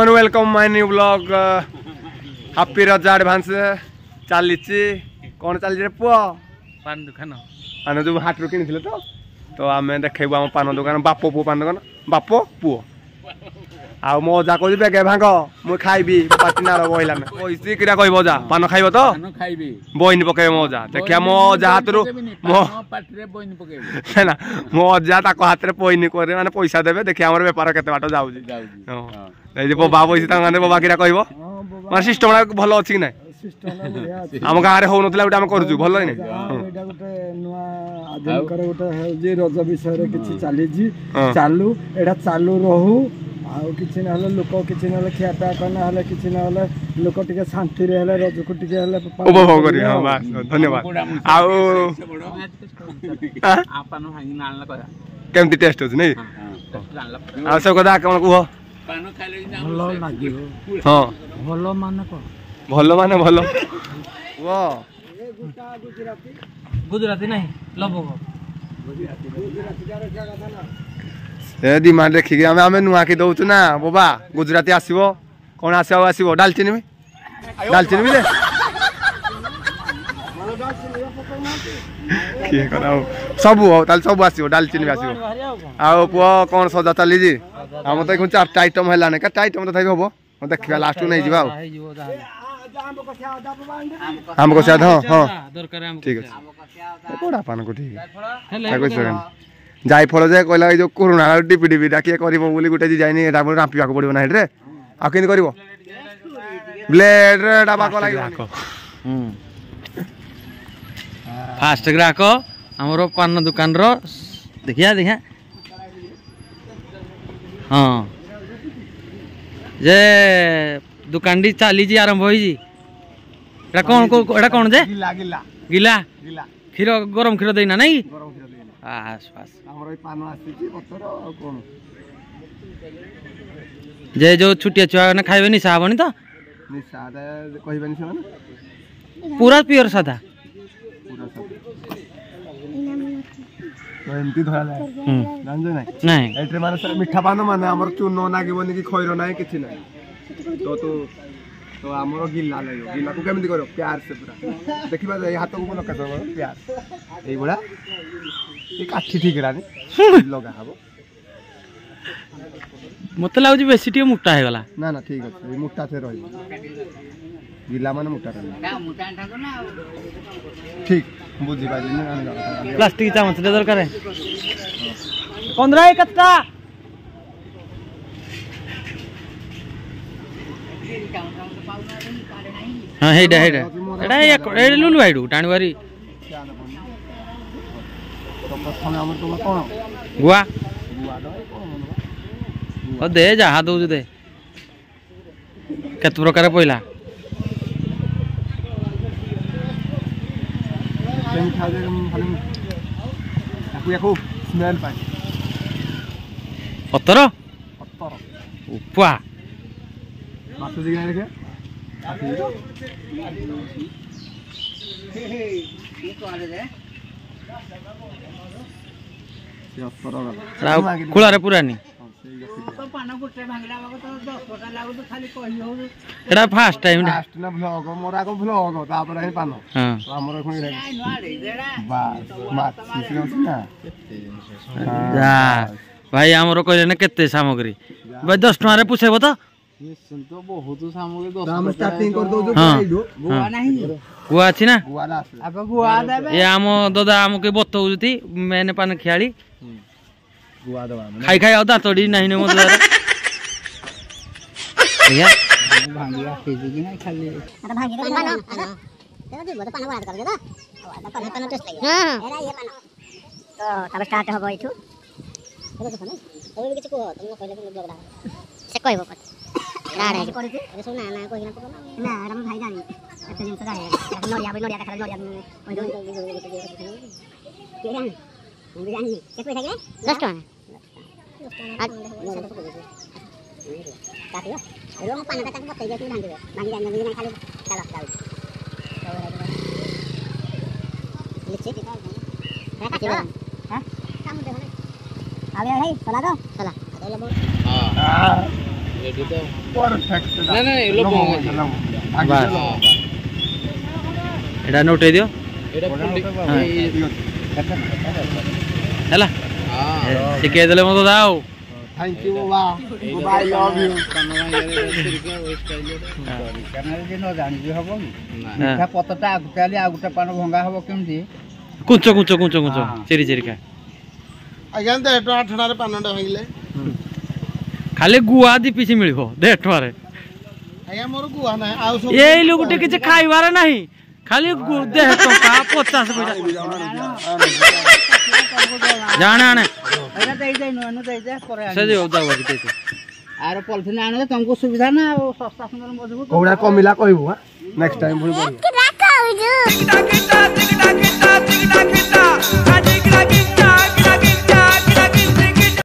मैंने welcome my new blog happy रज advance चली कौन चली पुओ पान दुकान पान जो हाट रू कि तो आम देखो आम पान दुकान बाप पुओ पान दुकान बाप पुओ आ मो अजा कह बेगे भांग मुझे खाइबी पाटी नाड़ बहला पैसे क्या कह अजा पान खाइब तो बहनी पके मो अजा देखिए मो अजा हाथ ना मो अजा हाथ में पैनी कर माने पैसा देवे देखिए आम बेपार केते बाट जाऊँगी बबा पैसा बबा क्या कह माने सिस्टम भल अच्छी कि ना आम गाँव में हो ना गोटे आम करूँ भल रज विषय किसी चली चालू एटा चालू रहू आउ किसी ना लोक किसी ना खियापिया करना किसी ना लोक टे शांति रज को उपभोग कर धन्यवाद केमती टेस्ट अच्छे नहीं आ सब कथा कौन कह हाँ भल मान भल गुजराती नहीं लबोग डिमांड देखिए आम नुआ की दौचु ना बाबा गुजराती आसो कौन आसो डालचीनी भी डालचीनी भी सब सब आसो डालचीनी भी आसो आ पुओ कौन सजा चली आम तो 4टा आइटम है केटा आइटम तथा हम देखा लास्ट नहीं जावा आम को हाँ हाँ ठीक है बड़ा पान को ठीक है जायफल जे कहला जो कोरोना डिपी डिपी किए कर गोटे जाइनी रांपिया पड़ो ना हेड्रे आम कर ब्लेड डाबाक लगे फास्ट ग्राहक आमर पान दुकान रो देखिया देखिया हाँ जे दुकान टी चली आरंभ होई कौन कौन जे गिला गिला गिला गिला क्षीर गरम क्षीर देना नहीं जे जो छुटिया छुआ ने खाइबे निशा हबनी तो निशा कहबेनी से पूरा प्योर सादा एमती धरा जाए जान नहीं एट्रे माने मिठा पान माने हमर चूनो नागिबनी कि खैरो नाही किछि नाही तो आमर गिला लगे गिला को केमती करो प्यार से पूरा देखिबा हाथ को लगा दो प्यार एई बडा ये काठी ठीक रानी लगा हबो मत लागु बेसी टी मोटा हे गला ना ना ठीक अछि मोटा से रही गिला माने मोटा ना ठीक बुझी बाजी ने प्लास्टिक चामच दे दरकार है 15 कत्ता हाँ हेडा हेडा एडा ए लुलु भाईडू टाणवारी तो प्रथम हमर तो कोन गुआ ओ दे जहा दउ दे केत प्रकार पहिला केम खा दे खाली याकू स्मेल पाई 17 उपा मासु दिगा रे खुला रे पुरानी एटा फास्ट टाइम फास्ट ना ब्लॉग मोर आको ब्लॉग तापर हे पान हां हमर खुई रे बस मात सिस्टम ना जा भाई हमरो कहले ने केते सामग्री भाई 10 टका रे पुछेबो तो निश्चित तो बहुत सामग्री 10 हम स्टार्टिंग कर दो जो खाइदो गुआ नहीं गुआ अछि ना गुआ लास्ट अब गुआ देबे ये आम दादा हमके बतौजती मैंने पान खियाली गुआ दवा खाई खाई आउ दातडी नहीं ने मत भैया भांगिया फेजी कि नहीं खाली आता भांगी दे पानो तेरा दिबो तो पानो बना कर दे तो पानो पानो टेस्ट लागे हां एरा ये पानो तो तब स्टार्ट होबो इठू देखो पानो तब किछ को तुम कहले कि जगड़ा से कहबो पत ना रे कोन ए सब ना ना कोइ ना पको ना एरा भाई जानी एते दिन सदा है नोरिया का खाली नोरिया ओइ दो के जानी हम भी जानी के पैसा के 10 टका 10 टका काटियो रो पान का तक बतै जे भांगी जानी नहीं खाली चला चल लिखिए कितना है काटियो हां काम दे भाई आ गया भाई चला दो चला हां परफेक्ट एटा नोट दियो हैला शिखे देले मतो दाओ thank you Baba Baba I love you ମିଠା ପତଟା ଆଗୁଟାଲି ଆଉ ଗୋଟେ ପାନ ଭଙ୍ଗା ହବ କେମିତି କୁଞ୍ଚ କୁଞ୍ଚ କୁଞ୍ଚ କୁଞ୍ଚ ଚିରି ଚିରି ଖା ଆଜ୍ଞା 1.5 ଟଙ୍କା ଠଣାରେ ପାନଟା ଭାଙ୍ଗିଲେ ଖାଲି ଗୁଆ ଦି ପିସି ମିଳିବ 1.5 ଟଙ୍କାରେ ଆଜ୍ଞା ମୋର ଗୁଆ ନାହିଁ ଆଉ ସବୁ ଏଇ ଲୋକଟେ କିଛି ଖାଇବାର ନାହିଁ ଖାଲି 1.5 ଟଙ୍କା 50 ପଇସା ଜାଣେ ଆଣେ ଏଟା ଦେଇ ଦେଇ ନୁ ଦେଇ ଦେ ପରେ ସେ ଦେଉ ଦାও ବାକି ଦେଇ ଆର ପଲିଥିନ ଆଣିଲେ ତମକୁ ସୁବିଧା ନା ଆଉ ଶସ୍ତା ସୁନ୍ଦର ମଜବୁତ କୋଉଟା କମିଲା କହିବୁ ନେକ୍ସଟ ଟାଇମ ପୁଣି